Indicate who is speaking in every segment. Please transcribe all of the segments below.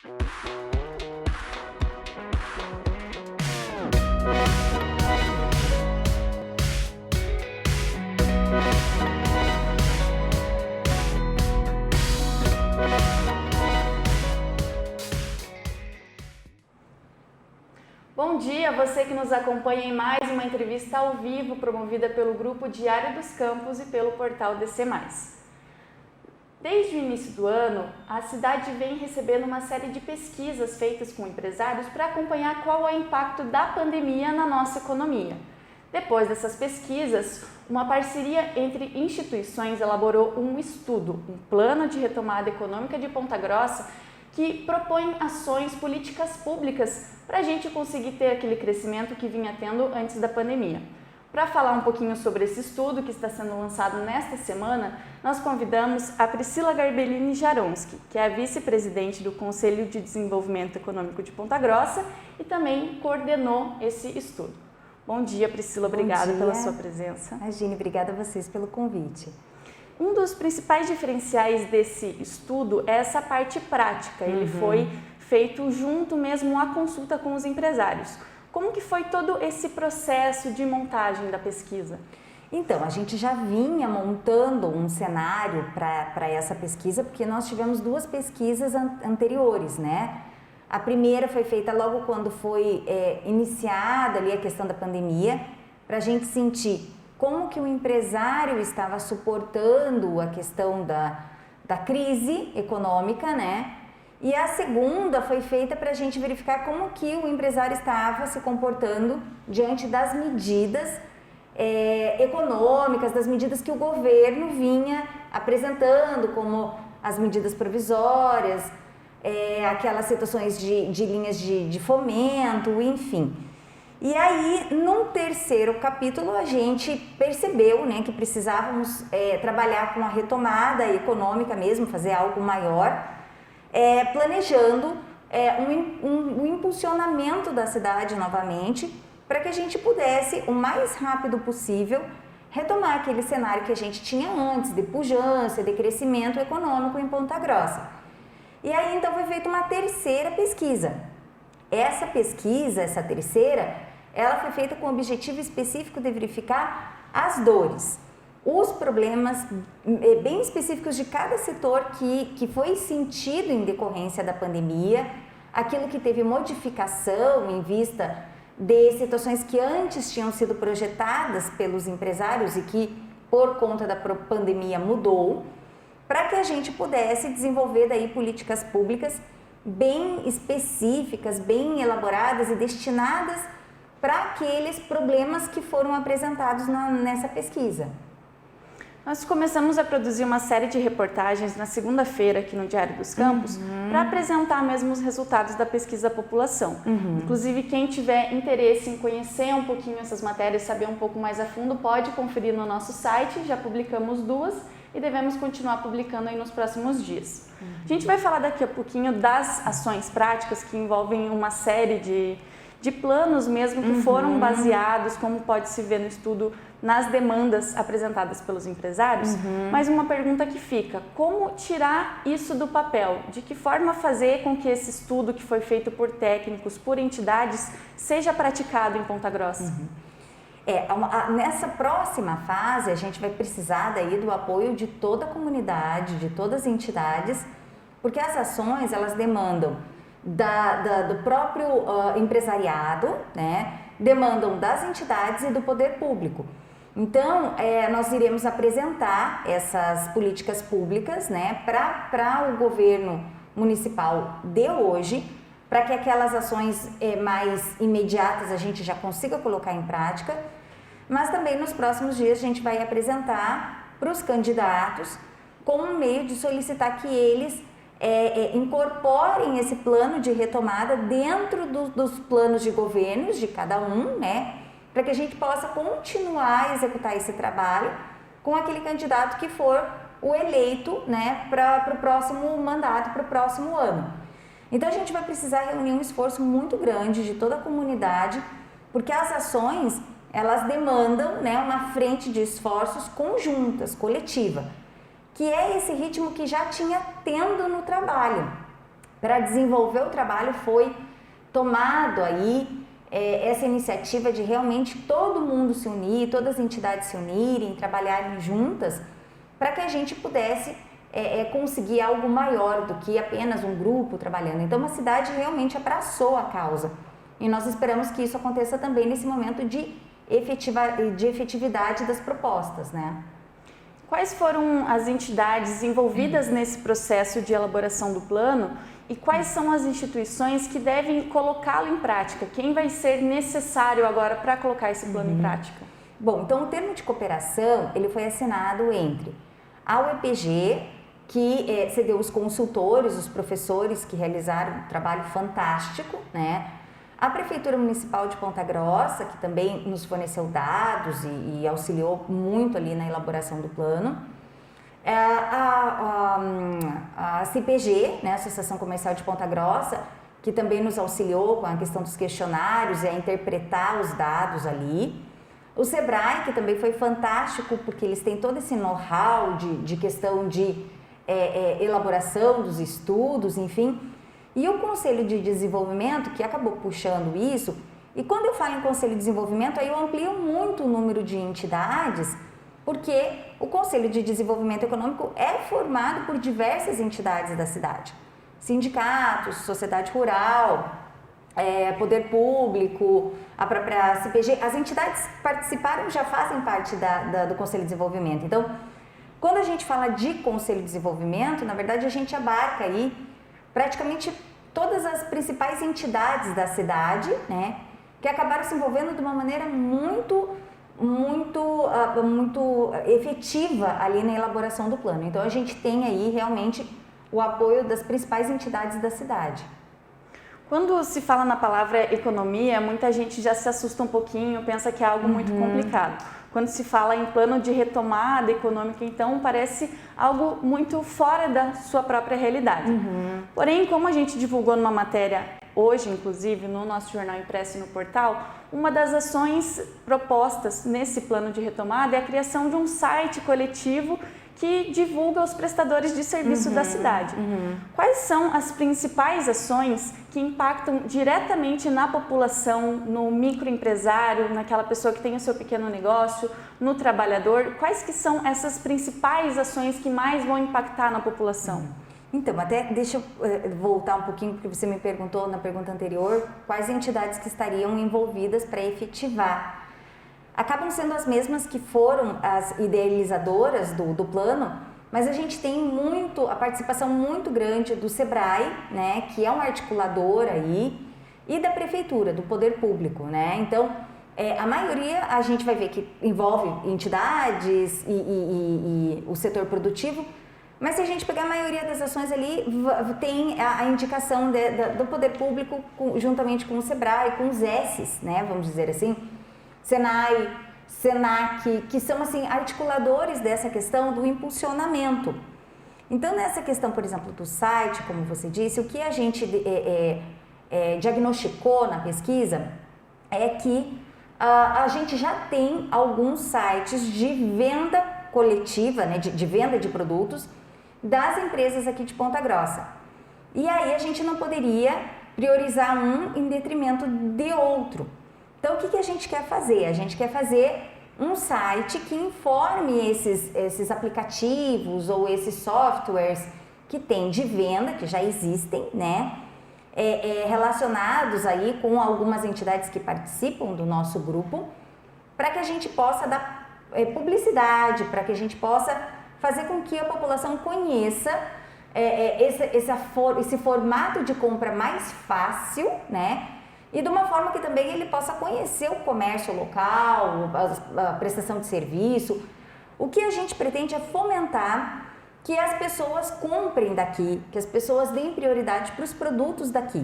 Speaker 1: Bom dia a você que nos acompanha em mais uma entrevista ao vivo promovida pelo Grupo Diário dos Campos e pelo portal DC+. Desde o início do ano, a cidade vem recebendo uma série de pesquisas feitas com empresários para acompanhar qual é o impacto da pandemia na nossa economia. Depois dessas pesquisas, uma parceria entre instituições elaborou um estudo, um plano de retomada econômica de Ponta Grossa, que propõe ações, políticas públicas para a gente conseguir ter aquele crescimento que vinha tendo antes da pandemia. Para falar um pouquinho sobre esse estudo que está sendo lançado nesta semana, nós convidamos a Priscila Garbellini Jaronski, que é a vice-presidente do Conselho de Desenvolvimento Econômico de Ponta Grossa e também coordenou esse estudo. Bom dia, Priscila, obrigada pela sua presença.
Speaker 2: Imagine, obrigada a vocês pelo convite.
Speaker 1: Um dos principais diferenciais desse estudo é essa parte prática. Ele foi feito junto mesmo à consulta com os empresários. Como que foi todo esse processo de montagem da pesquisa?
Speaker 2: Então, a gente já vinha montando um cenário para essa pesquisa, porque nós tivemos duas pesquisas anteriores, né? A primeira foi feita logo quando foi iniciada ali a questão da pandemia, para a gente sentir como que o empresário estava suportando a questão da crise econômica, né? E a segunda foi feita para a gente verificar como que o empresário estava se comportando diante das medidas econômicas, das medidas que o governo vinha apresentando, como as medidas provisórias, aquelas situações de linhas de fomento, enfim. E aí, num terceiro capítulo, a gente percebeu, né, que precisávamos trabalhar com a retomada econômica mesmo, fazer algo maior, planejando um impulsionamento da cidade novamente, para que a gente pudesse, o mais rápido possível, retomar aquele cenário que a gente tinha antes, de pujança, de crescimento econômico em Ponta Grossa. E aí, então, foi feita uma terceira pesquisa. Essa pesquisa, essa terceira, ela foi feita com o objetivo específico de verificar as dores, os problemas bem específicos de cada setor que foi sentido em decorrência da pandemia, aquilo que teve modificação em vista de situações que antes tinham sido projetadas pelos empresários e que, por conta da pandemia, mudou, para que a gente pudesse desenvolver daí políticas públicas bem específicas, bem elaboradas e destinadas para aqueles problemas que foram apresentados nessa pesquisa.
Speaker 1: Nós começamos a produzir uma série de reportagens na segunda-feira aqui no Diário dos Campos para apresentar mesmo os resultados da pesquisa à população. Inclusive, quem tiver interesse em conhecer um pouquinho essas matérias, saber um pouco mais a fundo, pode conferir no nosso site, já publicamos duas e devemos continuar publicando aí nos próximos dias. A gente vai falar daqui a pouquinho das ações práticas que envolvem uma série de planos mesmo que foram baseados, como pode se ver no estudo, nas demandas apresentadas pelos empresários. Mas uma pergunta que fica, como tirar isso do papel? De que forma fazer com que esse estudo que foi feito por técnicos, por entidades, seja praticado em Ponta Grossa?
Speaker 2: Nessa próxima fase, a gente vai precisar daí do apoio de toda a comunidade, de todas as entidades, porque as ações, elas demandam do próprio empresariado, né? Demandam das entidades e do poder público. Então, nós iremos apresentar essas políticas públicas, né, para o governo municipal de hoje, para que aquelas ações mais imediatas a gente já consiga colocar em prática, mas também nos próximos dias a gente vai apresentar para os candidatos como um meio de solicitar que eles incorporem esse plano de retomada dentro dos planos de governos de cada um, né? Para que a gente possa continuar a executar esse trabalho com aquele candidato que for o eleito, né, para o próximo mandato, para o próximo ano. Então a gente vai precisar reunir um esforço muito grande de toda a comunidade, porque as ações, elas demandam, né, uma frente de esforços conjuntas, coletiva, que é esse ritmo que já tinha tendo no trabalho. para desenvolver o trabalho foi tomado aí essa iniciativa de realmente todo mundo se unir, todas as entidades se unirem, trabalharem juntas, para que a gente pudesse conseguir algo maior do que apenas um grupo trabalhando. Então, a cidade realmente abraçou a causa e nós esperamos que isso aconteça também nesse momento de efetividade das propostas, né?
Speaker 1: Quais foram as entidades envolvidas nesse processo de elaboração do plano e quais são as instituições que devem colocá-lo em prática? Quem vai ser necessário agora para colocar esse plano em prática?
Speaker 2: Bom, então o termo de cooperação ele foi assinado entre a UEPG, que cedeu os consultores, os professores que realizaram um trabalho fantástico, né? A Prefeitura Municipal de Ponta Grossa, que também nos forneceu dados e auxiliou muito ali na elaboração do plano. A CPG, né, Associação Comercial de Ponta Grossa, que também nos auxiliou com a questão dos questionários e a interpretar os dados ali. O SEBRAE, que também foi fantástico, porque eles têm todo esse know-how de questão de elaboração dos estudos, enfim. E o Conselho de Desenvolvimento, que acabou puxando isso, e quando eu falo em Conselho de Desenvolvimento, aí eu amplio muito o número de entidades, porque o Conselho de Desenvolvimento Econômico é formado por diversas entidades da cidade. Sindicatos, sociedade rural, poder público, a própria CPG. As entidades que participaram já fazem parte do Conselho de Desenvolvimento. Então, quando a gente fala de Conselho de Desenvolvimento, na verdade a gente abarca aí praticamente todas as principais entidades da cidade, né, que acabaram se envolvendo de uma maneira muito efetiva ali na elaboração do plano. Então a gente tem aí realmente o apoio das principais entidades da cidade.
Speaker 1: Quando se fala na palavra economia, muita gente já se assusta um pouquinho, pensa que é algo muito complicado. Quando se fala em plano de retomada econômica, então parece algo muito fora da sua própria realidade. Porém, como a gente divulgou numa matéria hoje, inclusive, no nosso jornal impresso e no portal, uma das ações propostas nesse plano de retomada é a criação de um site coletivo que divulga os prestadores de serviço da cidade. Quais são as principais ações que impactam diretamente na população, no microempresário, naquela pessoa que tem o seu pequeno negócio, no trabalhador? Quais que são essas principais ações que mais vão impactar na população?
Speaker 2: Então, até deixa eu voltar um pouquinho, porque você me perguntou na pergunta anterior quais entidades que estariam envolvidas para efetivar. Acabam sendo as mesmas que foram as idealizadoras do plano, mas a gente tem a participação muito grande do SEBRAE, né, que é um articulador aí, e da Prefeitura, do Poder Público, né? Então, a maioria a gente vai ver que envolve entidades e o setor produtivo, mas se a gente pegar a maioria das ações ali, tem a indicação do Poder Público juntamente com o SEBRAE, com os S's, né, vamos dizer assim, Senai, Senac, que são assim articuladores dessa questão do impulsionamento. Então, nessa questão, por exemplo, do site, como você disse, o que a gente diagnosticou na pesquisa é que a gente já tem alguns sites de venda coletiva, né, de venda de produtos das empresas aqui de Ponta Grossa. E aí a gente não poderia priorizar um em detrimento de outro. Então, o que a gente quer fazer? A gente quer fazer um site que informe esses aplicativos ou esses softwares que tem de venda, que já existem, né? Relacionados aí com algumas entidades que participam do nosso grupo, para que a gente possa dar publicidade, para que a gente possa fazer com que a população conheça esse formato de compra mais fácil, né? E de uma forma que também ele possa conhecer o comércio local, a prestação de serviço. O que a gente pretende é fomentar que as pessoas comprem daqui, que as pessoas deem prioridade para os produtos daqui.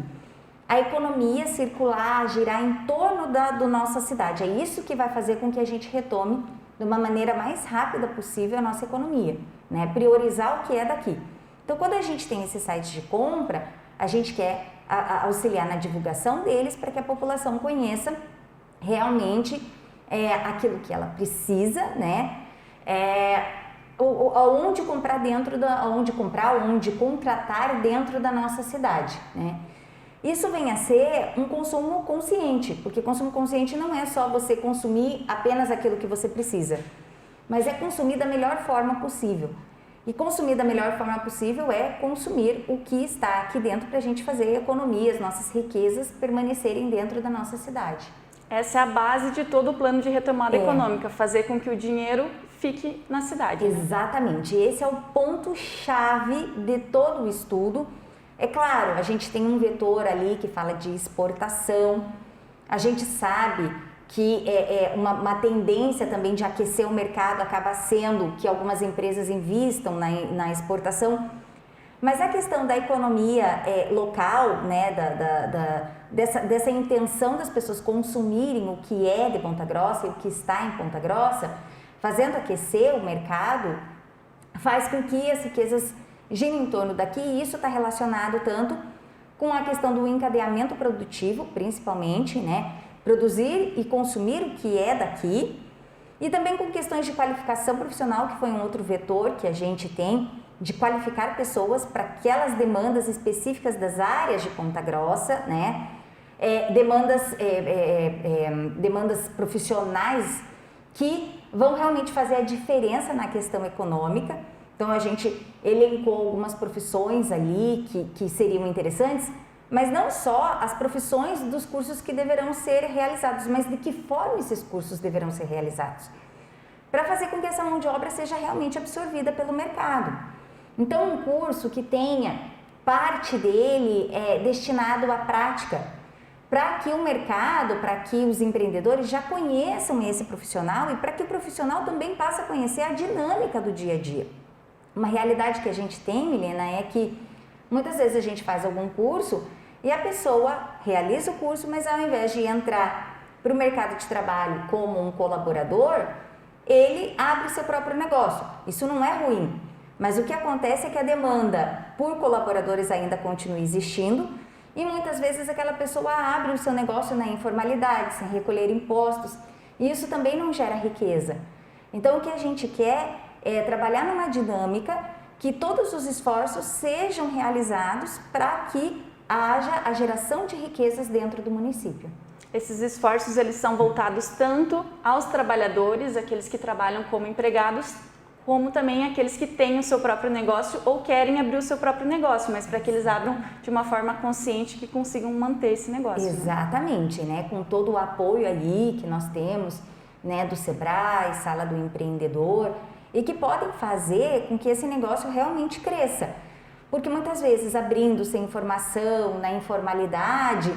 Speaker 2: A economia circular, girar em torno da nossa cidade. É isso que vai fazer com que a gente retome de uma maneira mais rápida possível a nossa economia, né? Priorizar o que é daqui. Então, quando a gente tem esse site de compra, a gente quer auxiliar na divulgação deles para que a população conheça realmente aquilo que ela precisa, né? onde comprar onde contratar dentro da nossa cidade, né? Isso vem a ser um consumo consciente, porque consumo consciente não é só você consumir apenas aquilo que você precisa, mas é consumir da melhor forma possível. E consumir da melhor forma possível é consumir o que está aqui dentro para a gente fazer a economia, as nossas riquezas permanecerem dentro da nossa cidade.
Speaker 1: Essa é a base de todo o plano de retomada econômica, fazer com que o dinheiro fique na cidade.
Speaker 2: Exatamente, esse é o ponto-chave de todo o estudo. É claro, a gente tem um vetor ali que fala de exportação, a gente sabe que uma tendência também de aquecer o mercado acaba sendo que algumas empresas invistam na exportação, mas a questão da economia local, né, dessa intenção das pessoas consumirem o que é de Ponta Grossa e o que está em Ponta Grossa, fazendo aquecer o mercado, faz com que as riquezas girem em torno daqui, e isso está relacionado tanto com a questão do encadeamento produtivo, principalmente, né? Produzir e consumir o que é daqui, e também com questões de qualificação profissional, que foi um outro vetor que a gente tem, de qualificar pessoas para aquelas demandas específicas das áreas de Ponta Grossa, né? Demandas profissionais que vão realmente fazer a diferença na questão econômica. Então a gente elencou algumas profissões ali que seriam interessantes, mas não só as profissões dos cursos que deverão ser realizados, mas de que forma esses cursos deverão ser realizados, para fazer com que essa mão de obra seja realmente absorvida pelo mercado. Então um curso que tenha parte dele destinado à prática, para que o mercado, para que os empreendedores já conheçam esse profissional e para que o profissional também passe a conhecer a dinâmica do dia a dia. Uma realidade que a gente tem, Milena, é que muitas vezes a gente faz algum curso e a pessoa realiza o curso, mas ao invés de entrar para o mercado de trabalho como um colaborador, ele abre o seu próprio negócio. Isso não é ruim, mas o que acontece é que a demanda por colaboradores ainda continua existindo e muitas vezes aquela pessoa abre o seu negócio na informalidade, sem recolher impostos, e isso também não gera riqueza. Então o que a gente quer é trabalhar numa dinâmica que todos os esforços sejam realizados para que haja a geração de riquezas dentro do município.
Speaker 1: Esses esforços eles são voltados tanto aos trabalhadores, aqueles que trabalham como empregados, como também aqueles que têm o seu próprio negócio ou querem abrir o seu próprio negócio, mas para que eles abram de uma forma consciente que consigam manter esse negócio.
Speaker 2: Exatamente, né? Com todo o apoio aí que nós temos, né, do Sebrae, Sala do Empreendedor, e que podem fazer com que esse negócio realmente cresça. Porque muitas vezes abrindo sem informação, na informalidade,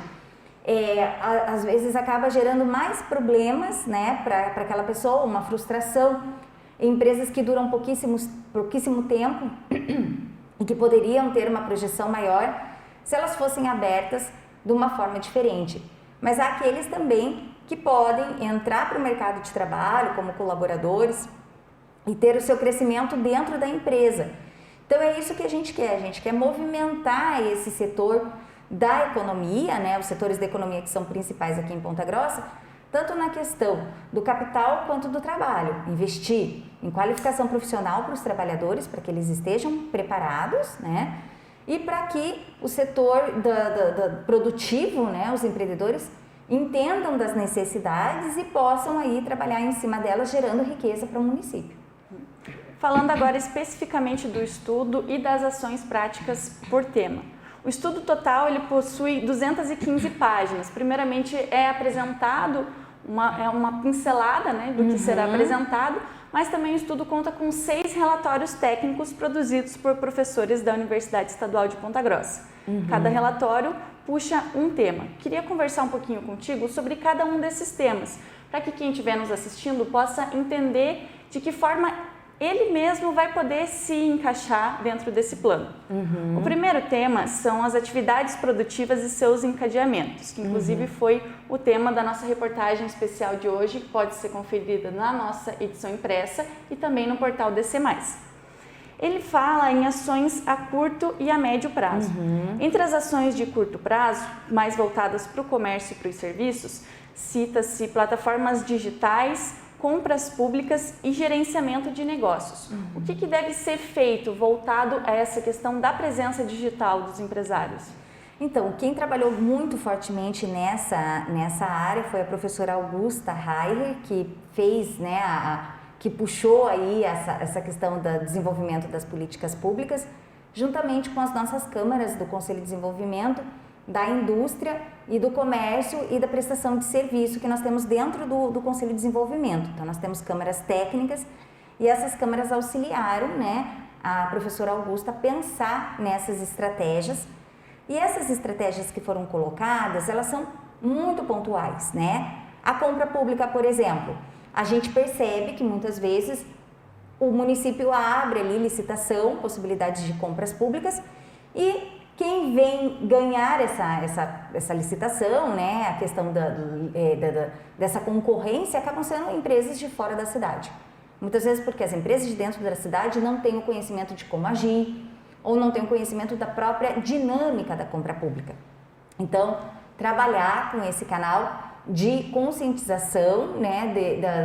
Speaker 2: às vezes acaba gerando mais problemas, né, para aquela pessoa, uma frustração. Empresas que duram pouquíssimo tempo e que poderiam ter uma projeção maior se elas fossem abertas de uma forma diferente. Mas há aqueles também que podem entrar para o mercado de trabalho como colaboradores e ter o seu crescimento dentro da empresa. Então é isso que a gente quer movimentar esse setor da economia, né, os setores da economia que são principais aqui em Ponta Grossa, tanto na questão do capital quanto do trabalho, investir em qualificação profissional para os trabalhadores, para que eles estejam preparados, né, e para que o setor produtivo, né, os empreendedores, entendam das necessidades e possam aí trabalhar em cima delas, gerando riqueza para o município.
Speaker 1: Falando agora especificamente do estudo e das ações práticas por tema. O estudo total ele possui 215 páginas. Primeiramente é apresentado uma pincelada, né, do que será apresentado, mas também o estudo conta com 6 relatórios técnicos produzidos por professores da Universidade Estadual de Ponta Grossa. Cada relatório puxa um tema. Queria conversar um pouquinho contigo sobre cada um desses temas, para que quem estiver nos assistindo possa entender de que forma ele mesmo vai poder se encaixar dentro desse plano. O primeiro tema são as atividades produtivas e seus encadeamentos, que inclusive foi o tema da nossa reportagem especial de hoje, que pode ser conferida na nossa edição impressa e também no portal DC+. Ele fala em ações a curto e a médio prazo. Entre as ações de curto prazo, mais voltadas para o comércio e para os serviços, cita-se plataformas digitais, compras públicas e gerenciamento de negócios. O que deve ser feito voltado a essa questão da presença digital dos empresários?
Speaker 2: Então, quem trabalhou muito fortemente nessa área foi a professora Augusta Reicher, que fez, que puxou aí essa questão do desenvolvimento das políticas públicas, juntamente com as nossas câmaras do Conselho de Desenvolvimento, da Indústria e do Comércio e da prestação de serviço que nós temos dentro do Conselho de Desenvolvimento. Então, nós temos câmaras técnicas e essas câmaras auxiliaram, a professora Augusta a pensar nessas estratégias. E essas estratégias que foram colocadas, elas são muito pontuais, A compra pública, por exemplo, a gente percebe que muitas vezes o município abre ali licitação, possibilidades de compras públicas e quem vem ganhar essa licitação, a questão dessa concorrência, acabam sendo empresas de fora da cidade. Muitas vezes porque as empresas de dentro da cidade não têm o conhecimento de como agir, ou não tem o conhecimento da própria dinâmica da compra pública. Então, trabalhar com esse canal de conscientização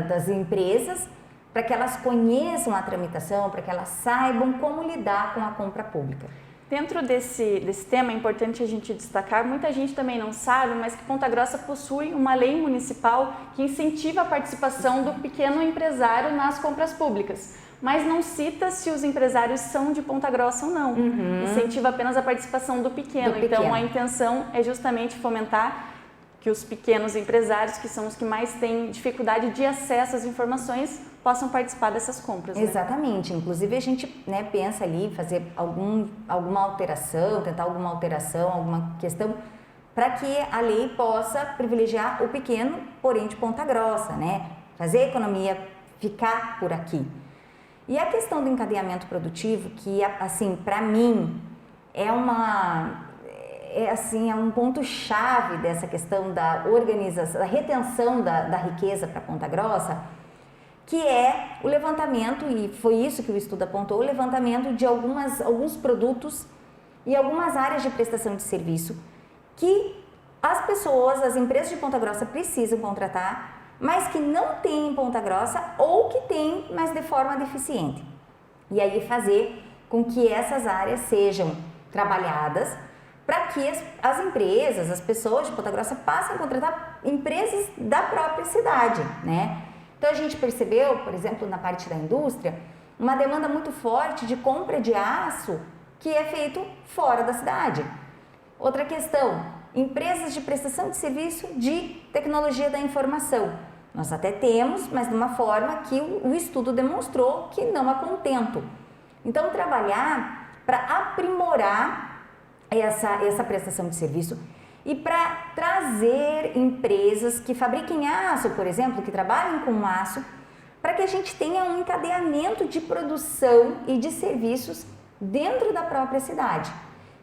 Speaker 2: das empresas para que elas conheçam a tramitação, para que elas saibam como lidar com a compra pública.
Speaker 1: Dentro desse tema é importante a gente destacar, muita gente também não sabe, mas que Ponta Grossa possui uma lei municipal que incentiva a participação do pequeno empresário nas compras públicas. Mas não cita se os empresários são de Ponta Grossa ou não. Incentiva apenas a participação do pequeno. Então, a intenção é justamente fomentar que os pequenos empresários, que são os que mais têm dificuldade de acesso às informações, possam participar dessas compras.
Speaker 2: Exatamente. Inclusive, a gente pensa ali em fazer alguma alteração, tentar alguma alteração, alguma questão, para que a lei possa privilegiar o pequeno, porém de Ponta Grossa, Fazer a economia ficar por aqui. E a questão do encadeamento produtivo, que, assim, para mim, é um ponto-chave dessa questão da organização, da retenção da riqueza para Ponta Grossa, que é o levantamento, e foi isso que o estudo apontou, o levantamento de alguns produtos e algumas áreas de prestação de serviço que as empresas de Ponta Grossa precisam contratar, mas que não tem em Ponta Grossa ou que tem, mas de forma deficiente. E aí fazer com que essas áreas sejam trabalhadas para que as empresas, as pessoas de Ponta Grossa passem a contratar empresas da própria cidade, Então a gente percebeu, por exemplo, na parte da indústria, uma demanda muito forte de compra de aço que é feito fora da cidade. Outra questão, empresas de prestação de serviço de tecnologia da informação. Nós até temos, mas de uma forma que o estudo demonstrou que não há contento. Então, trabalhar para aprimorar essa prestação de serviço e para trazer empresas que fabriquem aço, por exemplo, que trabalhem com aço, para que a gente tenha um encadeamento de produção e de serviços dentro da própria cidade.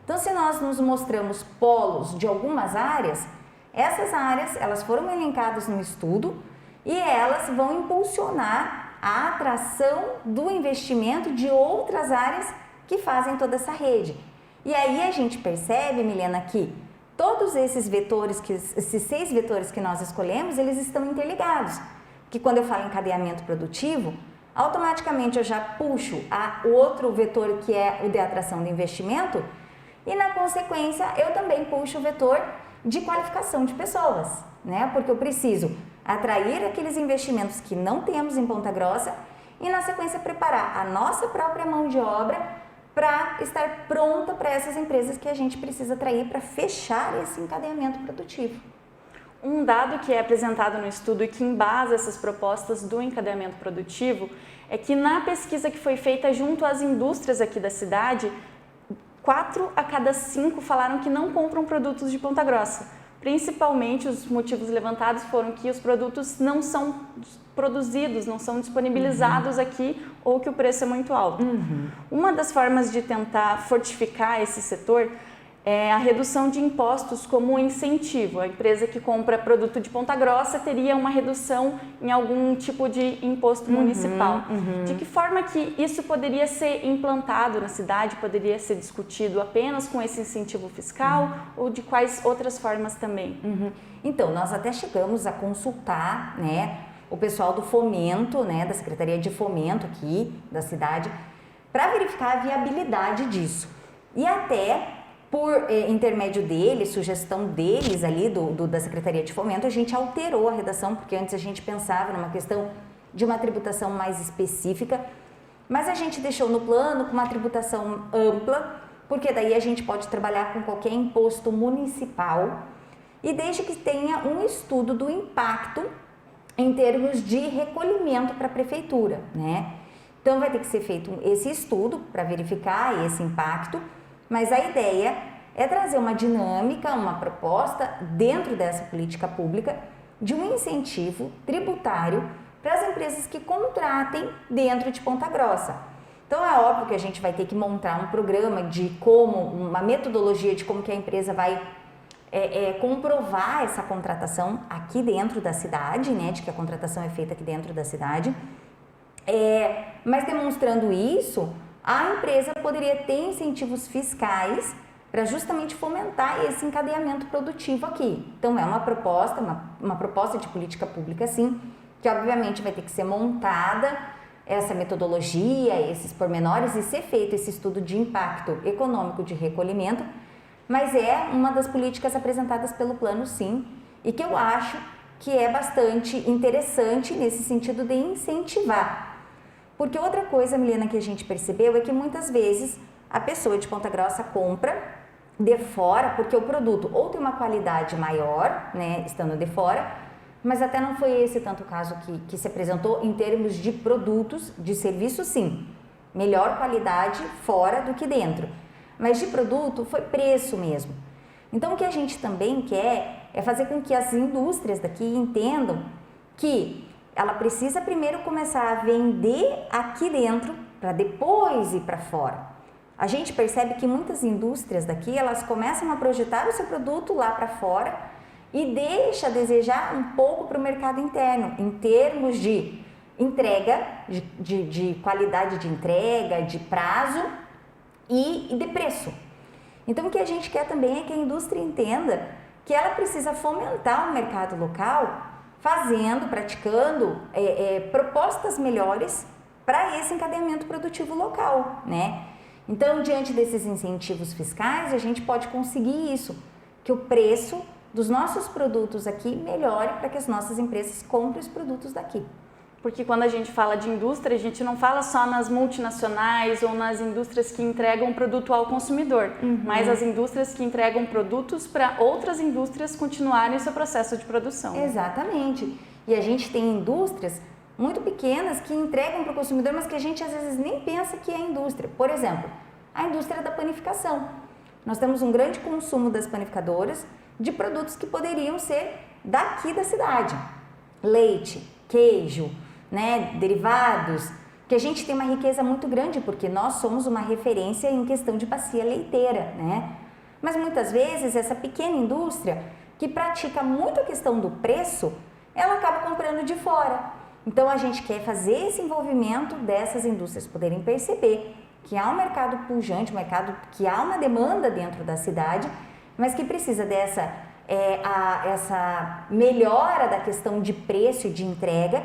Speaker 2: Então, se nós nos mostramos polos de algumas áreas, essas áreas elas foram elencadas no estudo e elas vão impulsionar a atração do investimento de outras áreas que fazem toda essa rede. E aí a gente percebe, Milena, que todos esses vetores, esses 6 vetores que nós escolhemos, eles estão interligados. Que quando eu falo em encadeamento produtivo, automaticamente eu já puxo o outro vetor que é o de atração de investimento e na consequência eu também puxo o vetor de qualificação de pessoas, Porque eu preciso atrair aqueles investimentos que não temos em Ponta Grossa e na sequência preparar a nossa própria mão de obra para estar pronta para essas empresas que a gente precisa atrair para fechar esse encadeamento produtivo.
Speaker 1: Um dado que é apresentado no estudo e que embasa essas propostas do encadeamento produtivo é que na pesquisa que foi feita junto às indústrias aqui da cidade, 4 a cada 5 falaram que não compram produtos de Ponta Grossa. Principalmente os motivos levantados foram que os produtos não são produzidos, não são disponibilizados aqui ou que o preço é muito alto. Uma das formas de tentar fortificar esse setor é a redução de impostos como incentivo. A empresa que compra produto de Ponta Grossa teria uma redução em algum tipo de imposto municipal. De que forma que isso poderia ser implantado na cidade, poderia ser discutido apenas com esse incentivo fiscal ou de quais outras formas também?
Speaker 2: Então, nós até chegamos a consultar, o pessoal do fomento, né, da Secretaria de Fomento aqui da cidade, para verificar a viabilidade disso. E até por intermédio deles, sugestão deles ali da Secretaria de Fomento, a gente alterou a redação, porque antes a gente pensava numa questão de uma tributação mais específica, mas a gente deixou no plano com uma tributação ampla, porque daí a gente pode trabalhar com qualquer imposto municipal e desde que tenha um estudo do impacto em termos de recolhimento para a prefeitura, né? Então vai ter que ser feito esse estudo para verificar esse impacto, mas a ideia é trazer uma dinâmica, uma proposta dentro dessa política pública de um incentivo tributário para as empresas que contratem dentro de Ponta Grossa. Então é óbvio que a gente vai ter que montar um programa de como, uma metodologia de como que a empresa vai comprovar essa contratação aqui dentro da cidade, né, de que a contratação é feita aqui dentro da cidade. Mas demonstrando isso, a empresa poderia ter incentivos fiscais para justamente fomentar esse encadeamento produtivo aqui. Então é uma proposta de política pública, sim, que obviamente vai ter que ser montada essa metodologia, esses pormenores e ser feito esse estudo de impacto econômico de recolhimento, mas é uma das políticas apresentadas pelo plano, sim, e que eu acho que é bastante interessante nesse sentido de incentivar. Porque outra coisa, Milena, que a gente percebeu é que muitas vezes a pessoa de Ponta Grossa compra de fora, porque o produto ou tem uma qualidade maior, né, estando de fora, mas até não foi esse tanto o caso que se apresentou em termos de produtos, de serviço sim, melhor qualidade fora do que dentro, mas de produto foi preço mesmo. Então o que a gente também quer é fazer com que as indústrias daqui entendam que ela precisa primeiro começar a vender aqui dentro para depois ir para fora. A gente percebe que muitas indústrias daqui, elas começam a projetar o seu produto lá para fora e deixa a desejar um pouco para o mercado interno, em termos de entrega, de qualidade de entrega, de prazo e de preço. Então o que a gente quer também é que a indústria entenda que ela precisa fomentar o mercado local, praticando propostas melhores para esse encadeamento produtivo local, né? Então, diante desses incentivos fiscais, a gente pode conseguir isso, que o preço dos nossos produtos aqui melhore para que as nossas empresas comprem os produtos daqui.
Speaker 1: Porque quando a gente fala de indústria, a gente não fala só nas multinacionais ou nas indústrias que entregam produto ao consumidor, mas as indústrias que entregam produtos para outras indústrias continuarem o seu processo de produção.
Speaker 2: Exatamente. E a gente tem indústrias muito pequenas que entregam para o consumidor, mas que a gente às vezes nem pensa que é indústria. Por exemplo, a indústria da panificação. Nós temos um grande consumo das panificadoras de produtos que poderiam ser daqui da cidade. Leite, queijo, né, derivados, que a gente tem uma riqueza muito grande, porque nós somos uma referência em questão de bacia leiteira, né? Mas muitas vezes essa pequena indústria, que pratica muito a questão do preço, ela acaba comprando de fora. Então a gente quer fazer esse envolvimento dessas indústrias poderem perceber que há um mercado pujante, um mercado que há uma demanda dentro da cidade, mas que precisa dessa essa melhora da questão de preço e de entrega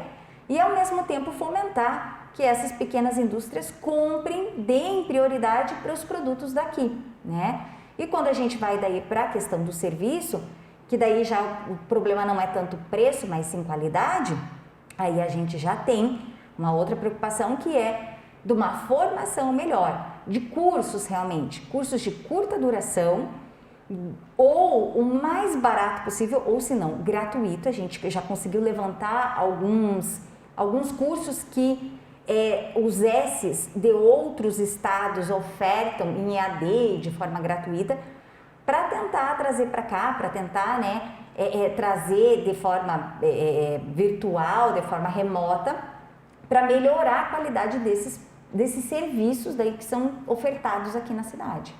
Speaker 2: e ao mesmo tempo fomentar que essas pequenas indústrias comprem, deem prioridade para os produtos daqui, né? E quando a gente vai daí para a questão do serviço, que daí já o problema não é tanto preço, mas sim qualidade, aí a gente já tem uma outra preocupação que é de uma formação melhor, de cursos realmente, cursos de curta duração, ou o mais barato possível, ou se não, gratuito. A gente já conseguiu levantar alguns cursos que os S's de outros estados ofertam em EAD de forma gratuita para tentar trazer para cá, para tentar trazer de forma virtual, de forma remota, para melhorar a qualidade desses serviços daí que são ofertados aqui na cidade.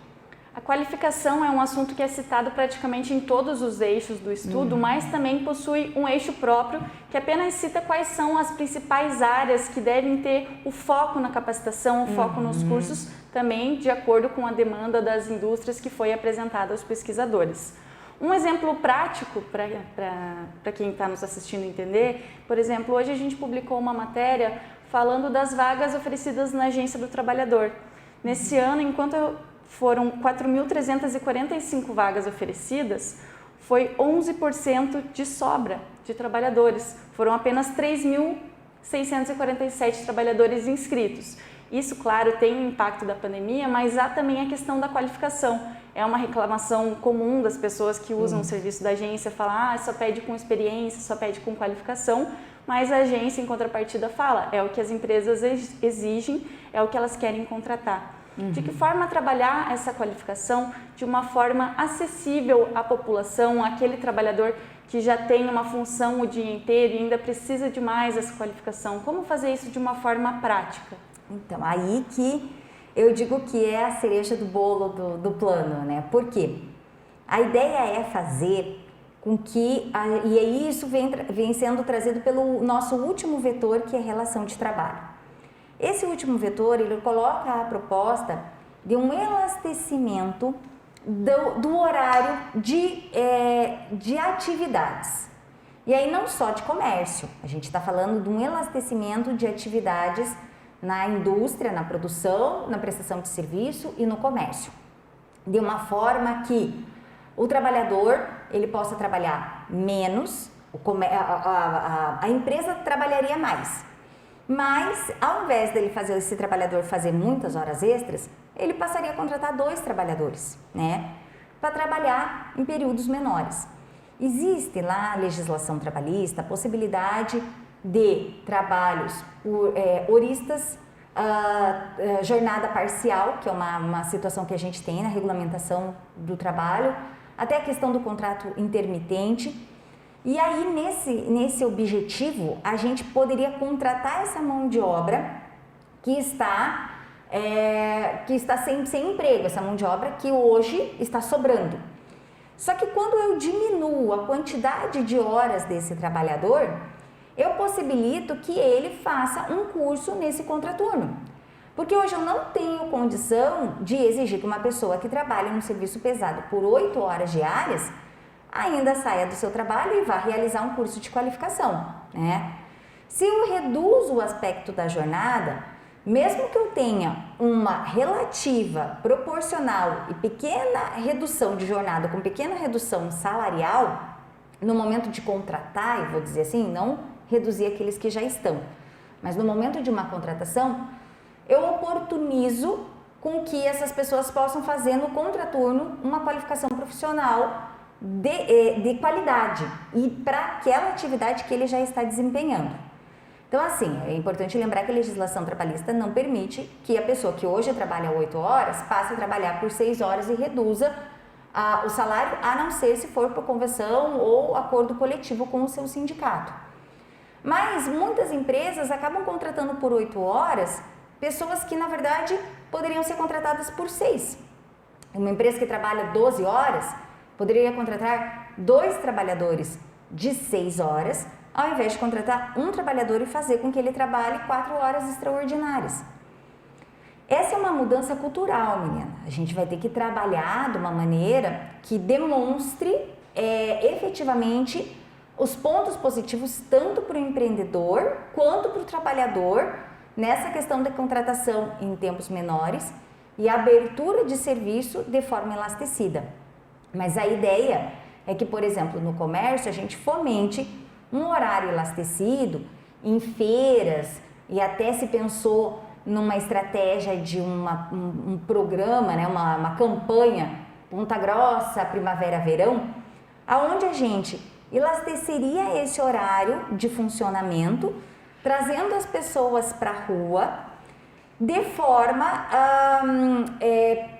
Speaker 1: A qualificação é um assunto que é citado praticamente em todos os eixos do estudo, mas também possui um eixo próprio que apenas cita quais são as principais áreas que devem ter o foco na capacitação, o foco nos cursos, também de acordo com a demanda das indústrias que foi apresentada aos pesquisadores. Um exemplo prático para quem está nos assistindo entender, por exemplo, hoje a gente publicou uma matéria falando das vagas oferecidas na Agência do Trabalhador. Nesse ano, enquanto foram 4.345 vagas oferecidas, foi 11% de sobra de trabalhadores. Foram apenas 3.647 trabalhadores inscritos. Isso, claro, tem um impacto da pandemia, mas há também a questão da qualificação. É uma reclamação comum das pessoas que usam o serviço da agência, falar, só pede com experiência, só pede com qualificação, mas a agência, em contrapartida, fala, é o que as empresas exigem, é o que elas querem contratar. De que forma trabalhar essa qualificação de uma forma acessível à população, aquele trabalhador que já tem uma função o dia inteiro e ainda precisa de mais essa qualificação? Como fazer isso de uma forma prática?
Speaker 2: Então, aí que eu digo que é a cereja do bolo do plano, né? Por quê? A ideia é fazer com que, e aí isso vem sendo trazido pelo nosso último vetor, que é a relação de trabalho. Esse último vetor, ele coloca a proposta de um elastecimento do horário de atividades. E aí não só de comércio, a gente está falando de um elastecimento de atividades na indústria, na produção, na prestação de serviço e no comércio. De uma forma que o trabalhador, ele possa trabalhar menos, a empresa trabalharia mais. Mas, ao invés dele fazer esse trabalhador fazer muitas horas extras, ele passaria a contratar 2 trabalhadores, né? Para trabalhar em períodos menores. Existe lá a legislação trabalhista a possibilidade de trabalhos horistas, jornada parcial, que é uma situação que a gente tem na regulamentação do trabalho, até a questão do contrato intermitente. E aí, nesse objetivo, a gente poderia contratar essa mão de obra que está sem emprego, essa mão de obra que hoje está sobrando. Só que quando eu diminuo a quantidade de horas desse trabalhador, eu possibilito que ele faça um curso nesse contraturno. Porque hoje eu não tenho condição de exigir que uma pessoa que trabalha num serviço pesado por 8 horas diárias ainda saia do seu trabalho e vá realizar um curso de qualificação, né? Se eu reduzo o aspecto da jornada, mesmo que eu tenha uma relativa, proporcional e pequena redução de jornada com pequena redução salarial, no momento de contratar, eu vou dizer assim, não reduzir aqueles que já estão, mas no momento de uma contratação, eu oportunizo com que essas pessoas possam fazer no contraturno uma qualificação profissional de qualidade e para aquela atividade que ele já está desempenhando. Então, assim, é importante lembrar que a legislação trabalhista não permite que a pessoa que hoje trabalha 8 horas passe a trabalhar por 6 horas e reduza o salário, a não ser se for por convenção ou acordo coletivo com o seu sindicato. Mas muitas empresas acabam contratando por 8 horas pessoas que, na verdade, poderiam ser contratadas por 6. Uma empresa que trabalha 12 horas poderia contratar 2 trabalhadores de 6 horas, ao invés de contratar um trabalhador e fazer com que ele trabalhe 4 horas extraordinárias. Essa é uma mudança cultural, menina. A gente vai ter que trabalhar de uma maneira que demonstre efetivamente os pontos positivos tanto para o empreendedor quanto para o trabalhador nessa questão da contratação em tempos menores e a abertura de serviço de forma elastecida. Mas a ideia é que, por exemplo, no comércio a gente fomente um horário elastecido em feiras e até se pensou numa estratégia de um programa, né, uma campanha Ponta Grossa, Primavera, Verão, aonde a gente elasteceria esse horário de funcionamento, trazendo as pessoas para a rua de forma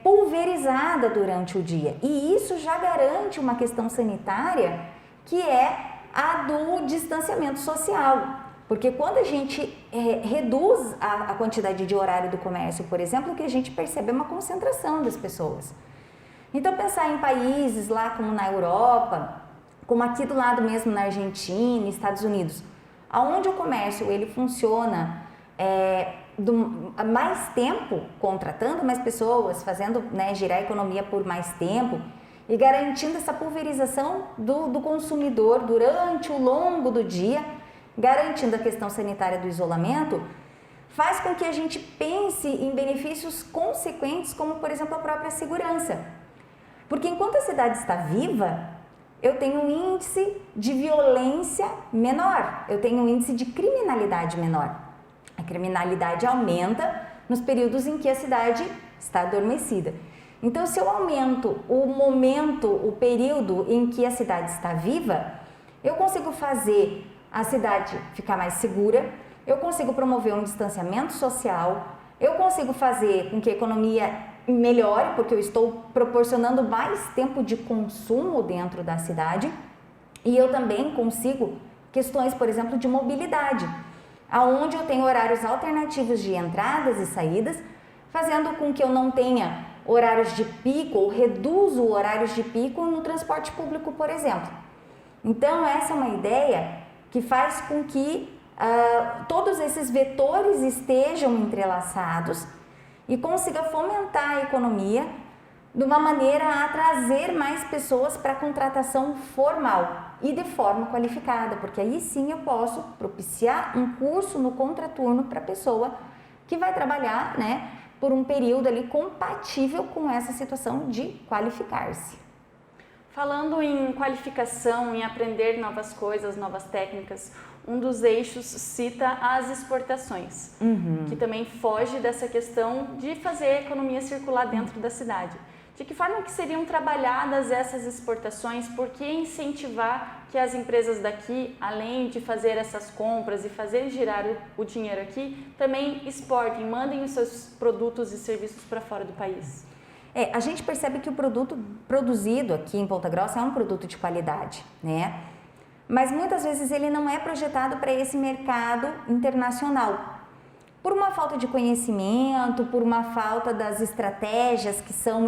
Speaker 2: pulverizada durante o dia. E isso já garante uma questão sanitária que é a do distanciamento social. Porque quando a gente reduz a quantidade de horário do comércio, por exemplo, o que a gente percebe é uma concentração das pessoas. Então, pensar em países lá como na Europa, como aqui do lado mesmo na Argentina, Estados Unidos, onde o comércio ele funciona mais tempo, contratando mais pessoas, fazendo, né, girar a economia por mais tempo, e garantindo essa pulverização do consumidor durante o longo do dia, garantindo a questão sanitária do isolamento, faz com que a gente pense em benefícios consequentes, como por exemplo a própria segurança. Porque enquanto a cidade está viva, eu tenho um índice de violência menor, eu tenho um índice de criminalidade menor. A criminalidade aumenta nos períodos em que a cidade está adormecida. Então, se eu aumento o momento, o período em que a cidade está viva, eu consigo fazer a cidade ficar mais segura, eu consigo promover um distanciamento social, eu consigo fazer com que a economia melhore, porque eu estou proporcionando mais tempo de consumo dentro da cidade, e eu também consigo questões, por exemplo, de mobilidade, aonde eu tenho horários alternativos de entradas e saídas, fazendo com que eu não tenha horários de pico ou reduzo horários de pico no transporte público, por exemplo. Então, essa é uma ideia que faz com que todos esses vetores estejam entrelaçados e consiga fomentar a economia de uma maneira a trazer mais pessoas para a contratação formal e de forma qualificada, porque aí sim eu posso propiciar um curso no contraturno para a pessoa que vai trabalhar, né, por um período ali compatível com essa situação de qualificar-se.
Speaker 1: Falando em qualificação, em aprender novas coisas, novas técnicas, um dos eixos cita as exportações, que também foge dessa questão de fazer a economia circular dentro da cidade. De que forma que seriam trabalhadas essas exportações? Por que incentivar que as empresas daqui, além de fazer essas compras e fazer girar o dinheiro aqui, também exportem, mandem os seus produtos e serviços para fora do país?
Speaker 2: A gente percebe que o produto produzido aqui em Ponta Grossa é um produto de qualidade, né? Mas muitas vezes ele não é projetado para esse mercado internacional. Por uma falta de conhecimento, por uma falta das estratégias que são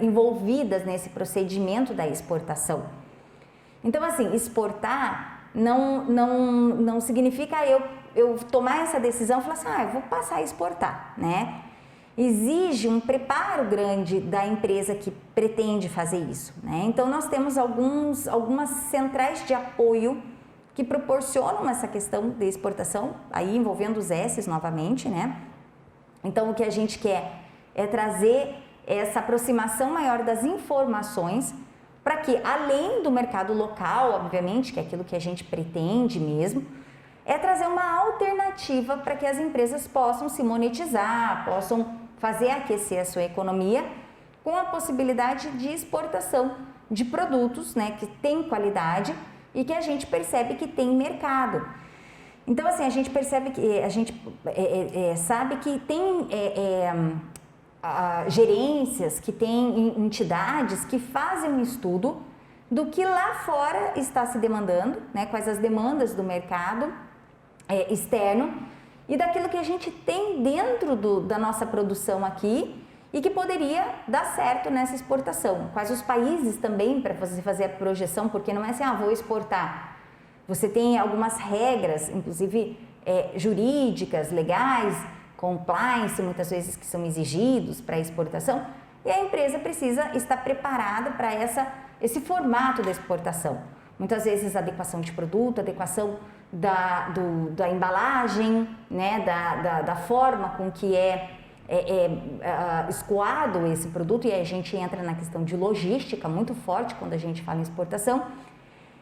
Speaker 2: envolvidas nesse procedimento da exportação. Então, assim, exportar não significa eu tomar essa decisão e falar assim, eu vou passar a exportar, né? Exige um preparo grande da empresa que pretende fazer isso, né? Então, nós temos algumas centrais de apoio que proporcionam essa questão de exportação, aí envolvendo os S's novamente, né? Então, o que a gente quer é trazer essa aproximação maior das informações para que, além do mercado local, obviamente, que é aquilo que a gente pretende mesmo, é trazer uma alternativa para que as empresas possam se monetizar, possam fazer aquecer a sua economia com a possibilidade de exportação de produtos, né, que têm qualidade e que a gente percebe que tem mercado. Então, assim, a gente percebe que a gente sabe que tem gerências, que tem entidades que fazem um estudo do que lá fora está se demandando, né, quais as demandas do mercado externo e daquilo que a gente tem dentro da nossa produção aqui e que poderia dar certo nessa exportação. Quais os países também para você fazer a projeção, porque não é assim, vou exportar. Você tem algumas regras, inclusive jurídicas, legais, compliance, muitas vezes que são exigidos para a exportação, e a empresa precisa estar preparada para esse formato da exportação. Muitas vezes adequação de produto, adequação da embalagem, né, da forma com que escoado esse produto, e a gente entra na questão de logística muito forte quando a gente fala em exportação,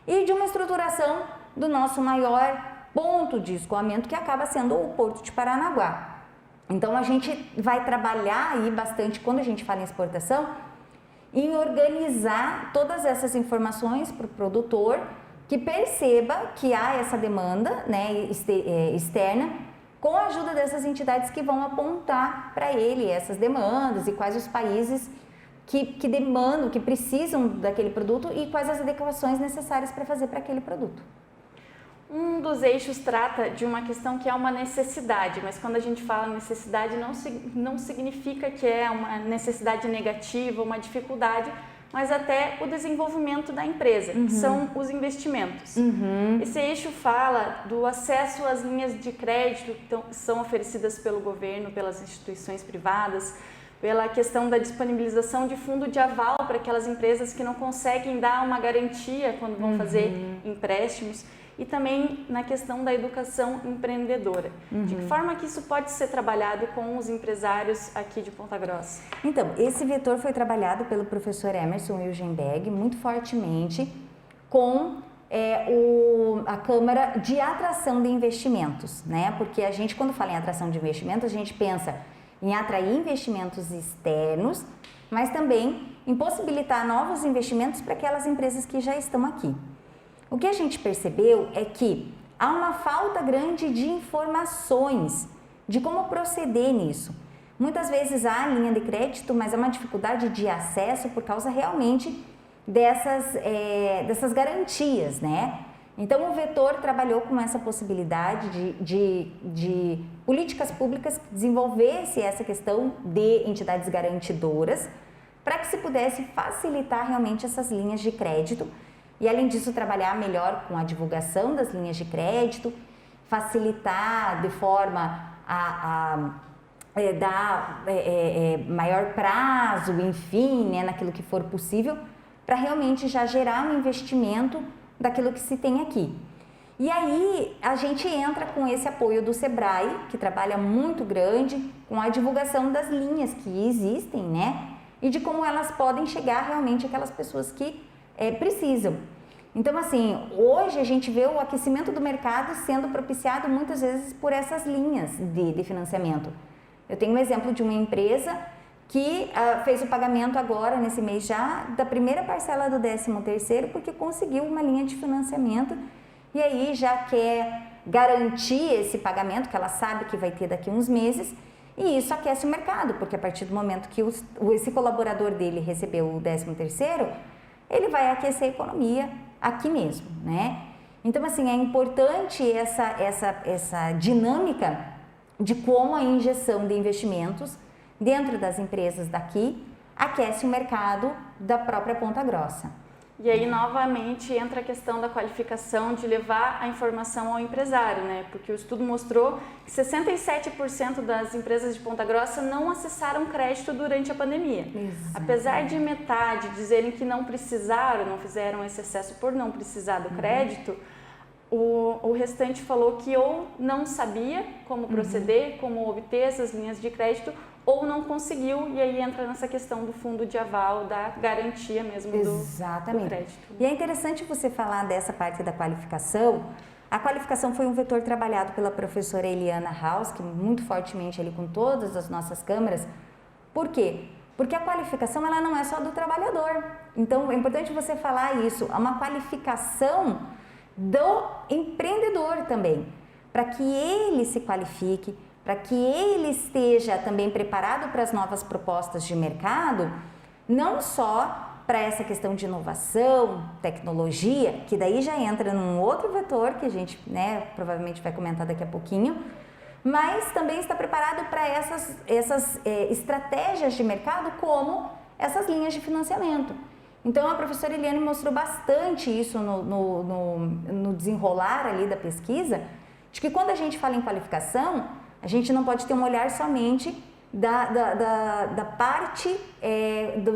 Speaker 2: e de uma estruturação do nosso maior ponto de escoamento, que acaba sendo o Porto de Paranaguá. Então, a gente vai trabalhar aí bastante, quando a gente fala em exportação, em organizar todas essas informações para o produtor, que perceba que há essa demanda, né, externa, com a ajuda dessas entidades que vão apontar para ele essas demandas e quais os países que demandam, que precisam daquele produto e quais as adequações necessárias para fazer para aquele produto.
Speaker 1: Um dos eixos trata de uma questão que é uma necessidade, mas quando a gente fala necessidade não significa que é uma necessidade negativa, uma dificuldade, mas até o desenvolvimento da empresa, que são os investimentos. Esse eixo fala do acesso às linhas de crédito que são oferecidas pelo governo, pelas instituições privadas, pela questão da disponibilização de fundo de aval para aquelas empresas que não conseguem dar uma garantia quando vão fazer empréstimos, e também na questão da educação empreendedora. De que forma que isso pode ser trabalhado com os empresários aqui de Ponta Grossa?
Speaker 2: Então, esse vetor foi trabalhado pelo professor Emerson Wilgenberg muito fortemente com a Câmara de Atração de Investimentos, né? Porque a gente, quando fala em atração de investimentos, a gente pensa em atrair investimentos externos, mas também em possibilitar novos investimentos para aquelas empresas que já estão aqui. O que a gente percebeu é que há uma falta grande de informações de como proceder nisso. Muitas vezes há linha de crédito, mas há uma dificuldade de acesso por causa realmente dessas garantias, né? Então o vetor trabalhou com essa possibilidade de políticas públicas que desenvolvesse essa questão de entidades garantidoras para que se pudesse facilitar realmente essas linhas de crédito. E, além disso, trabalhar melhor com a divulgação das linhas de crédito, facilitar de forma a dar maior prazo, enfim, né, naquilo que for possível, para realmente já gerar um investimento daquilo que se tem aqui. E aí, a gente entra com esse apoio do Sebrae, que trabalha muito grande com a divulgação das linhas que existem, né, e de como elas podem chegar realmente àquelas pessoas que precisam. Então, assim, hoje a gente vê o aquecimento do mercado sendo propiciado muitas vezes por essas linhas de financiamento. Eu tenho um exemplo de uma empresa que fez o pagamento agora, nesse mês já, da primeira parcela do 13º, porque conseguiu uma linha de financiamento e aí já quer garantir esse pagamento, que ela sabe que vai ter daqui a uns meses, e isso aquece o mercado, porque a partir do momento que esse colaborador dele recebeu o 13º, ele vai aquecer a economia aqui mesmo, né? Então, assim, é importante essa dinâmica de como a injeção de investimentos dentro das empresas daqui aquece o mercado da própria Ponta Grossa.
Speaker 1: E aí, novamente, entra a questão da qualificação de levar a informação ao empresário, né? Porque o estudo mostrou que 67% das empresas de Ponta Grossa não acessaram crédito durante a pandemia.
Speaker 2: Exatamente.
Speaker 1: Apesar de metade dizerem que não precisaram, não fizeram esse excesso por não precisar do crédito, o restante falou que ou não sabia como proceder, como obter essas linhas de crédito, ou não conseguiu, e aí entra nessa questão do fundo de aval, da garantia mesmo do crédito.
Speaker 2: E é interessante você falar dessa parte da qualificação. A qualificação foi um vetor trabalhado pela professora Eliana Haus, que muito fortemente ali com todas as nossas câmaras. Por quê? Porque a qualificação ela não é só do trabalhador. Então é importante você falar isso, é uma qualificação do empreendedor também, para que ele se qualifique, para que ele esteja também preparado para as novas propostas de mercado, não só para essa questão de inovação, tecnologia, que daí já entra num outro vetor que a gente, né, provavelmente vai comentar daqui a pouquinho, mas também está preparado para essas estratégias de mercado, como essas linhas de financiamento. Então, a professora Eliane mostrou bastante isso no desenrolar ali da pesquisa, de que quando a gente fala em qualificação, a gente não pode ter um olhar somente da parte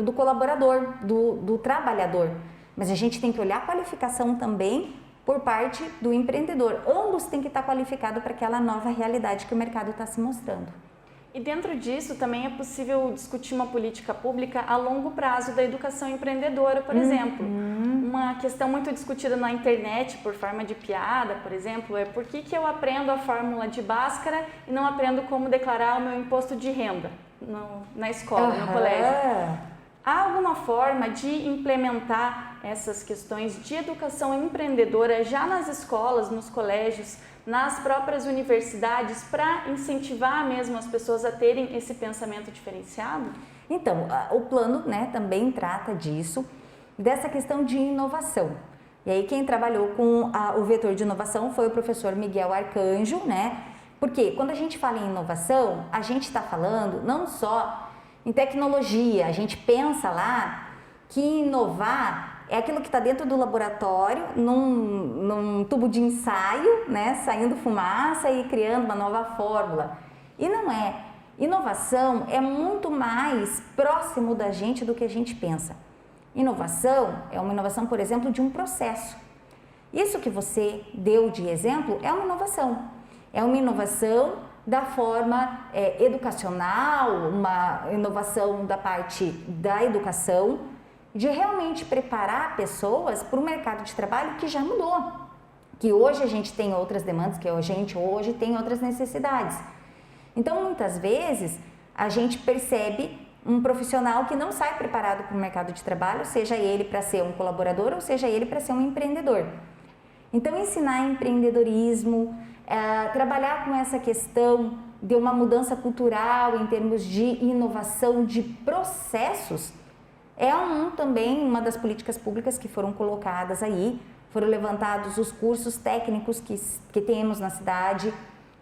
Speaker 2: do colaborador, do trabalhador, mas a gente tem que olhar a qualificação também por parte do empreendedor. Ambos têm que estar qualificados para aquela nova realidade que o mercado está se mostrando.
Speaker 1: E dentro disso também é possível discutir uma política pública a longo prazo da educação empreendedora, por exemplo. Uma questão muito discutida na internet, por forma de piada, por exemplo, é por que eu aprendo a fórmula de Bhaskara e não aprendo como declarar o meu imposto de renda na escola, no colégio. Há alguma forma de implementar essas questões de educação empreendedora já nas escolas, nos colégios, nas próprias universidades, para incentivar mesmo as pessoas a terem esse pensamento diferenciado?
Speaker 2: Então, o plano, né, também trata disso, dessa questão de inovação. E aí quem trabalhou com o vetor de inovação foi o professor Miguel Arcanjo, né? Porque quando a gente fala em inovação, a gente está falando não só em tecnologia, a gente pensa lá que inovar é aquilo que está dentro do laboratório, num tubo de ensaio, né, saindo fumaça e criando uma nova fórmula. E não é. inovação é muito mais próximo da gente do que a gente pensa. Inovação é uma inovação, por exemplo, de um processo. Isso que você deu de exemplo é uma inovação. É uma inovação da forma educacional, uma inovação da parte da educação, de realmente preparar pessoas para o mercado de trabalho que já mudou. Que hoje a gente tem outras demandas, que a gente hoje tem outras necessidades. Então, muitas vezes, a gente percebe um profissional que não sai preparado para o mercado de trabalho, seja ele para ser um colaborador ou seja ele para ser um empreendedor. Então, ensinar empreendedorismo, trabalhar com essa questão de uma mudança cultural em termos de inovação de processos, é também uma das políticas públicas que foram colocadas aí, foram levantados os cursos técnicos que temos na cidade,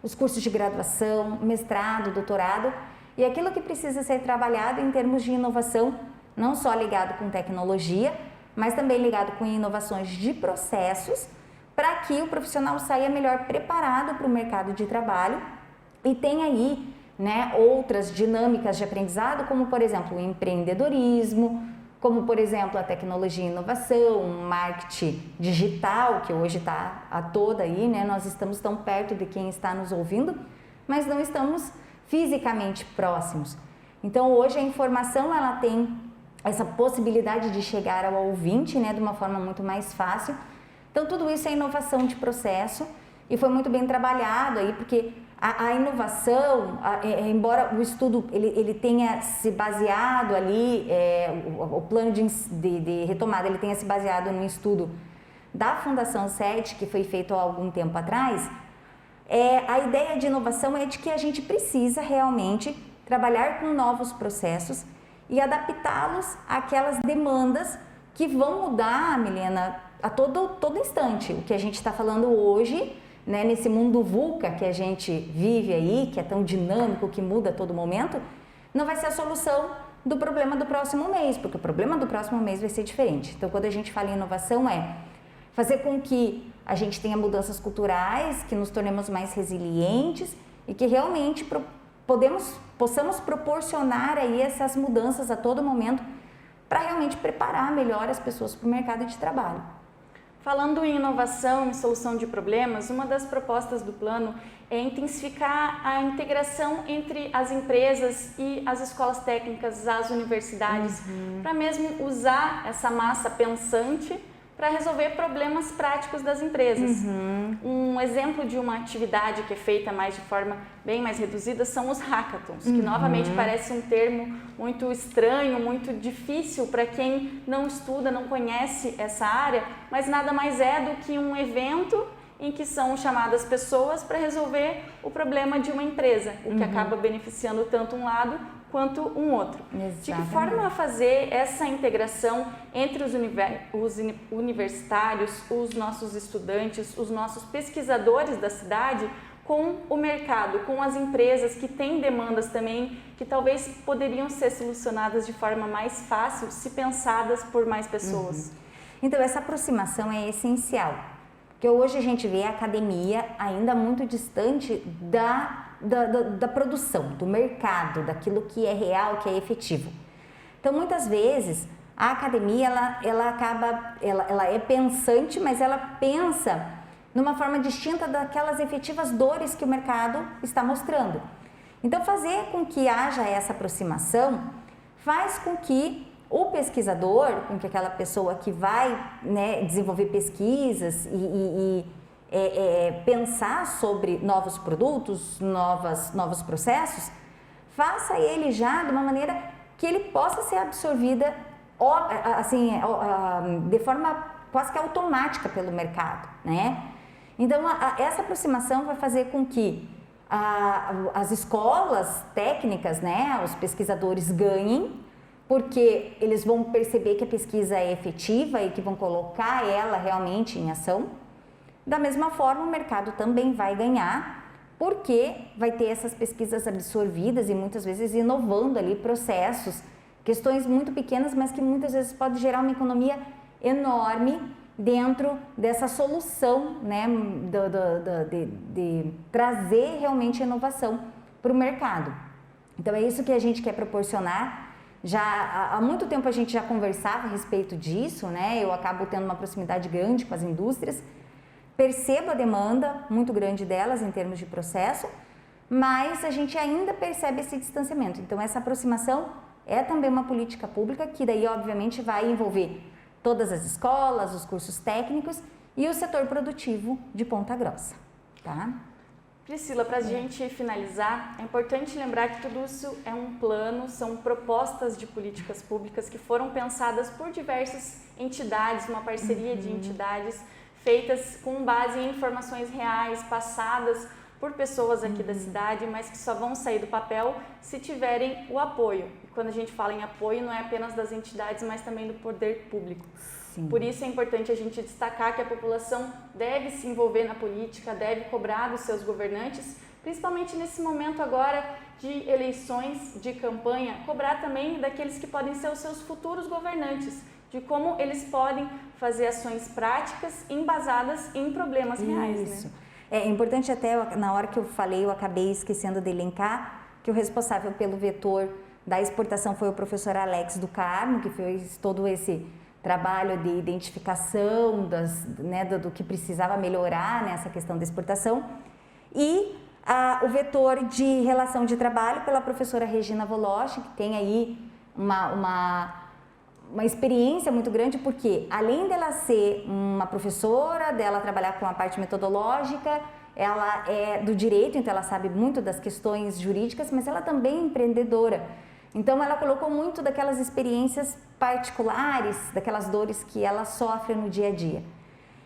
Speaker 2: os cursos de graduação, mestrado, doutorado, e aquilo que precisa ser trabalhado em termos de inovação, não só ligado com tecnologia, mas também ligado com inovações de processos, para que o profissional saia melhor preparado para o mercado de trabalho e tenha aí, né, outras dinâmicas de aprendizado, como por exemplo o empreendedorismo, como por exemplo a tecnologia e inovação, o marketing digital, que hoje está a toda aí, né? Nós estamos tão perto de quem está nos ouvindo, mas não estamos fisicamente próximos. Então hoje a informação ela tem essa possibilidade de chegar ao ouvinte, né, de uma forma muito mais fácil. Então tudo isso é inovação de processo e foi muito bem trabalhado aí, porque a inovação, embora o estudo ele tenha se baseado ali, o plano de retomada ele tenha se baseado no estudo da Fundação SET, que foi feito há algum tempo atrás, a ideia de inovação é de que a gente precisa realmente trabalhar com novos processos e adaptá-los àquelas demandas que vão mudar, Milena, a todo instante. O que a gente está falando hoje, né, nesse mundo VUCA que a gente vive aí, que é tão dinâmico, que muda a todo momento, não vai ser a solução do problema do próximo mês, porque o problema do próximo mês vai ser diferente. Então, quando a gente fala em inovação, fazer com que a gente tenha mudanças culturais, que nos tornemos mais resilientes e que realmente possamos proporcionar aí essas mudanças a todo momento para realmente preparar melhor as pessoas para o mercado de trabalho.
Speaker 1: Falando em inovação e solução de problemas, uma das propostas do plano é intensificar a integração entre as empresas e as escolas técnicas, as universidades, para mesmo usar essa massa pensante para resolver problemas práticos das empresas. Um exemplo de uma atividade que é feita mais de forma bem mais reduzida são os hackathons, que novamente parece um termo muito estranho, muito difícil para quem não estuda, não conhece essa área, mas nada mais é do que um evento em que são chamadas pessoas para resolver o problema de uma empresa, o que acaba beneficiando tanto um lado quanto um outro.
Speaker 2: Exatamente.
Speaker 1: De que forma fazer essa integração entre os universitários, os nossos estudantes, os nossos pesquisadores da cidade com o mercado, com as empresas que têm demandas também que talvez poderiam ser solucionadas de forma mais fácil se pensadas por mais pessoas?
Speaker 2: Então essa aproximação é essencial, porque hoje a gente vê a academia ainda muito distante da produção, do mercado, daquilo que é real, que é efetivo. Então, muitas vezes, a academia, ela é pensante, mas ela pensa numa forma distinta daquelas efetivas dores que o mercado está mostrando. Então, fazer com que haja essa aproximação faz com que o pesquisador, com que aquela pessoa que vai, né, desenvolver pesquisas e pensar sobre novos produtos, novos processos, faça ele já de uma maneira que ele possa ser absorvida assim, de forma quase que automática pelo mercado, né? Então, essa aproximação vai fazer com que as escolas técnicas, né, os pesquisadores ganhem, porque eles vão perceber que a pesquisa é efetiva e que vão colocar ela realmente em ação. Da mesma forma, o mercado também vai ganhar, porque vai ter essas pesquisas absorvidas e muitas vezes inovando ali processos, questões muito pequenas, mas que muitas vezes pode gerar uma economia enorme dentro dessa solução, né, de trazer realmente inovação para o mercado. Então é isso que a gente quer proporcionar. Já há muito tempo a gente já conversava a respeito disso, né? Eu acabo tendo uma proximidade grande com as indústrias, percebo a demanda muito grande delas em termos de processo, mas a gente ainda percebe esse distanciamento. Então essa aproximação é também uma política pública que daí obviamente vai envolver todas as escolas, os cursos técnicos e o setor produtivo de Ponta Grossa, tá?
Speaker 1: Priscila, para a gente finalizar, é importante lembrar que tudo isso é um plano, são propostas de políticas públicas que foram pensadas por diversas entidades, uma parceria de entidades feitas com base em informações reais, passadas por pessoas aqui da cidade, mas que só vão sair do papel se tiverem o apoio. E quando a gente fala em apoio, não é apenas das entidades, mas também do poder público. Sim. Por isso é importante a gente destacar que a população deve se envolver na política, deve cobrar dos seus governantes, principalmente nesse momento agora de eleições, de campanha, cobrar também daqueles que podem ser os seus futuros governantes, de como eles podem fazer ações práticas embasadas em problemas reais.
Speaker 2: Isso.
Speaker 1: Né?
Speaker 2: É importante até, na hora que eu falei, eu acabei esquecendo de elencar que o responsável pelo vetor da exportação foi o professor Alex do Carmo, que fez todo esse trabalho de identificação do que precisava melhorar nessa questão da exportação, e o vetor de relação de trabalho pela professora Regina Voloche, que tem aí uma experiência muito grande, porque além dela ser uma professora, dela trabalhar com a parte metodológica, ela é do direito, então ela sabe muito das questões jurídicas, mas ela também é empreendedora. Então ela colocou muito daquelas experiências particulares, daquelas dores que ela sofre no dia a dia.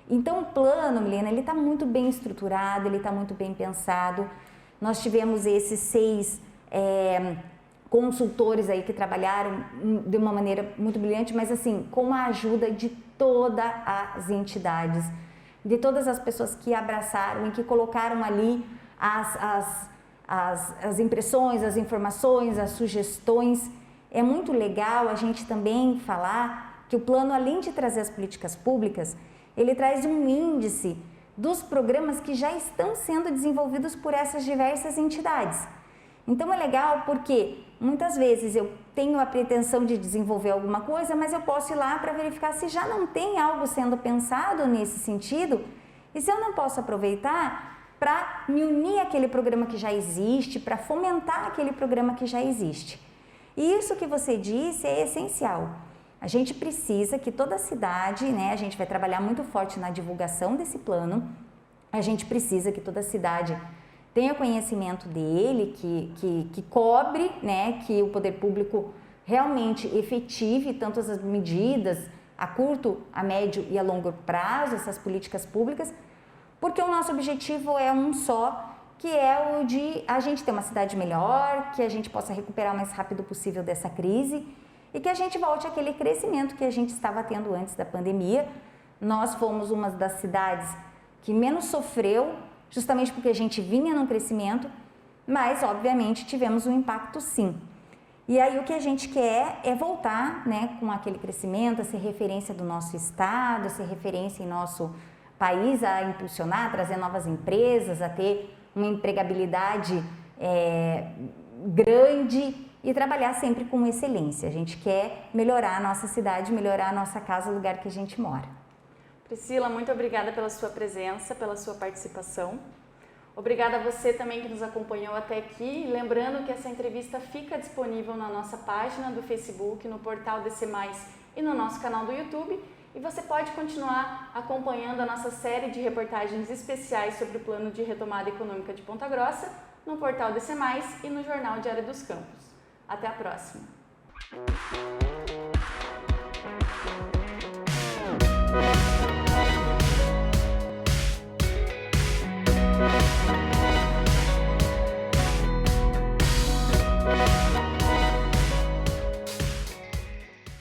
Speaker 2: Então o plano, Milena, ele está muito bem estruturado, ele está muito bem pensado. Nós tivemos esses 6 consultores aí que trabalharam de uma maneira muito brilhante, mas assim, com a ajuda de todas as entidades, de todas as pessoas que abraçaram e que colocaram ali as impressões, as informações, as sugestões. É muito legal a gente também falar que o plano, além de trazer as políticas públicas, ele traz um índice dos programas que já estão sendo desenvolvidos por essas diversas entidades. Então é legal porque muitas vezes eu tenho a pretensão de desenvolver alguma coisa, mas eu posso ir lá para verificar se já não tem algo sendo pensado nesse sentido e se eu não posso aproveitar para me unir àquele programa que já existe, para fomentar aquele programa que já existe. E isso que você disse é essencial. A gente precisa que toda a cidade, né, a gente vai trabalhar muito forte na divulgação desse plano, a gente precisa que toda a cidade tenha conhecimento dele, que cobre, né, que o poder público realmente efetive tantas as medidas a curto, a médio e a longo prazo, essas políticas públicas, porque o nosso objetivo é um só, que é o de a gente ter uma cidade melhor, que a gente possa recuperar o mais rápido possível dessa crise e que a gente volte àquele crescimento que a gente estava tendo antes da pandemia. Nós fomos uma das cidades que menos sofreu, justamente porque a gente vinha num crescimento, mas obviamente tivemos um impacto sim. E aí o que a gente quer é voltar, né, com aquele crescimento, a ser referência do nosso estado, a ser referência em nosso país, a impulsionar, a trazer novas empresas, a ter uma empregabilidade grande e trabalhar sempre com excelência. A gente quer melhorar a nossa cidade, melhorar a nossa casa, o lugar que a gente mora.
Speaker 1: Priscila, muito obrigada pela sua presença, pela sua participação. Obrigada a você também que nos acompanhou até aqui. Lembrando que essa entrevista fica disponível na nossa página do Facebook, no portal DC+, e no nosso canal do YouTube. E você pode continuar acompanhando a nossa série de reportagens especiais sobre o Plano de Retomada Econômica de Ponta Grossa no portal DC+, e no Jornal Diário dos Campos. Até a próxima!